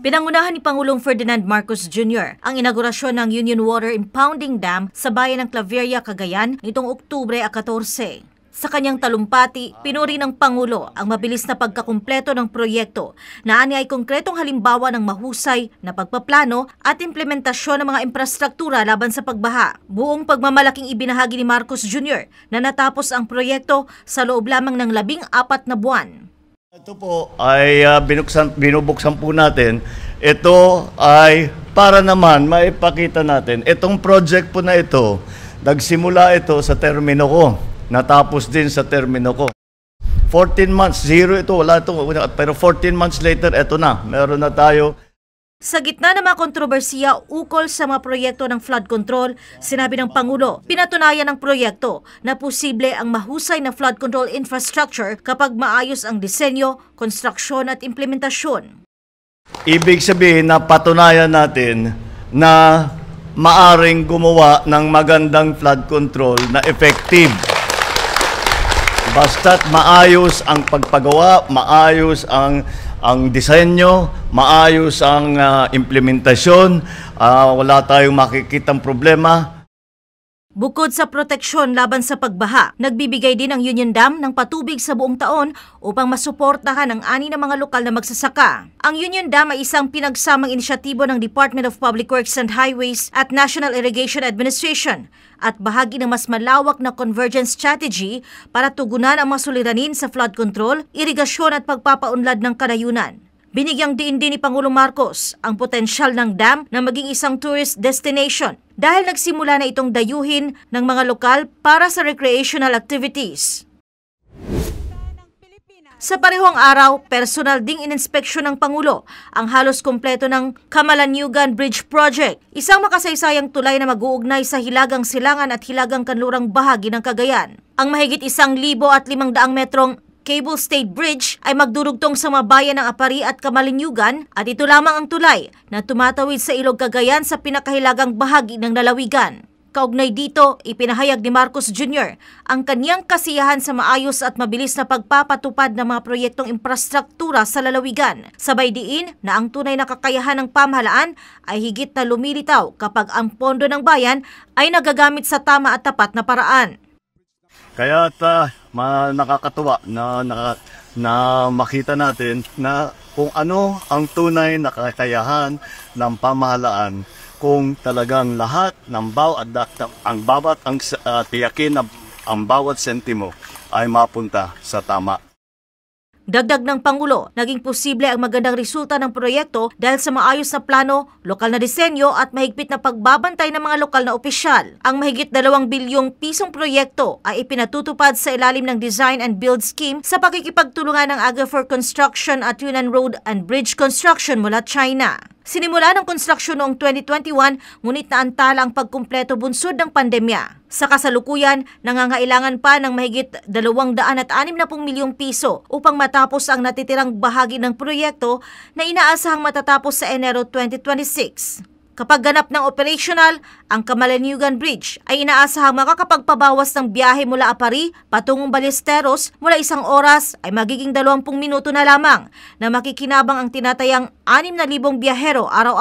Pinangunahan ni Pangulong Ferdinand Marcos Jr. ang inaugurasyon ng Union Water Impounding Dam sa bayan ng Claveria, Cagayan nitong Oktubre 14. Sa kanyang talumpati, pinuri ng Pangulo ang mabilis na pagkakumpleto ng proyekto na ani ay konkretong halimbawa ng mahusay na pagpaplano at implementasyon ng mga infrastruktura laban sa pagbaha. Buong pagmamalaking ibinahagi ni Marcos Jr. na natapos ang proyekto sa loob lamang ng 14 na buwan. Ito po ay binubuksan po natin. Ito ay para naman maipakita natin. Itong project po na ito, nagsimula ito sa termino ko. Natapos din sa termino ko. 14 months, zero ito, wala ito. Pero 14 months later, ito na. Meron na tayo. Sa gitna ng mga kontrobersiya ukol sa mga proyekto ng flood control, sinabi ng Pangulo, pinatunayan ng proyekto na posible ang mahusay na flood control infrastructure kapag maayos ang disenyo, konstruksyon at implementasyon. Ibig sabihin na patunayan natin na maaring gumawa ng magandang flood control na effective. Basta't maayos ang pagpagawa, maayos ang disenyo, maayos ang implementasyon, wala tayong makikitang problema. Bukod sa proteksyon laban sa pagbaha, nagbibigay din ang Union Dam ng patubig sa buong taon upang masuportahan ang ani ng mga lokal na magsasaka. Ang Union Dam ay isang pinagsamang inisyatibo ng Department of Public Works and Highways at National Irrigation Administration at bahagi ng mas malawak na convergence strategy para tugunan ang mga suliranin sa flood control, irigasyon at pagpapaunlad ng kanayunan. Binigyang diin din ni Pangulong Marcos ang potensyal ng dam na maging isang tourist destination dahil nagsimula na itong dayuhin ng mga lokal para sa recreational activities. Sa parehong araw, personal ding ininspeksyon ng Pangulo ang halos kumpleto ng Camalaniugan Bridge Project, isang makasaysayang tulay na mag-uugnay sa Hilagang Silangan at Hilagang Kanlurang bahagi ng Cagayan. Ang mahigit 1,500 metrong Cable Stayed Bridge ay magdurugtong sa mga bayan ng Apari at Camalaniugan at ito lamang ang tulay na tumatawid sa Ilog Cagayan sa pinakahilagang bahagi ng lalawigan. Kaugnay dito, ipinahayag ni Marcos Jr. ang kanyang kasiyahan sa maayos at mabilis na pagpapatupad ng mga proyektong infrastruktura sa lalawigan. Sabay diin na ang tunay na kakayahan ng pamahalaan ay higit na lumilitaw kapag ang pondo ng bayan ay nagagamit sa tama at tapat na paraan. Kaya nakakatuwa na makita natin na kung ano ang tunay na kakayahan ng pamahalaan kung talagang lahat ng tiyakin na ang bawat sentimo ay mapunta sa tama. Dagdag ng Pangulo, naging posible ang magandang resulta ng proyekto dahil sa maayos na plano, lokal na disenyo at mahigpit na pagbabantay ng mga lokal na opisyal. Ang mahigit 2 bilyong pisong proyekto ay ipinatutupad sa ilalim ng Design and Build Scheme sa pakikipagtulungan ng Agafor Construction at Yunnan Road and Bridge Construction mula China. Sinimula ng konstruksyon noong 2021, ngunit naantala ang pagkumpleto bunsod ng pandemya. Sa kasalukuyan, nangangailangan pa ng mahigit 260 milyong piso upang matapos ang natitirang bahagi ng proyekto na inaasahang matatapos sa Enero 2026. Kapag ganap ng operational, ang Camalaniugan Bridge ay inaasahang makakapagpabawas ng biyahe mula Apari patungong Ballesteros mula 1 oras ay magiging 20 minuto na lamang na makikinabang ang tinatayang 6,000 biyahero araw-araw.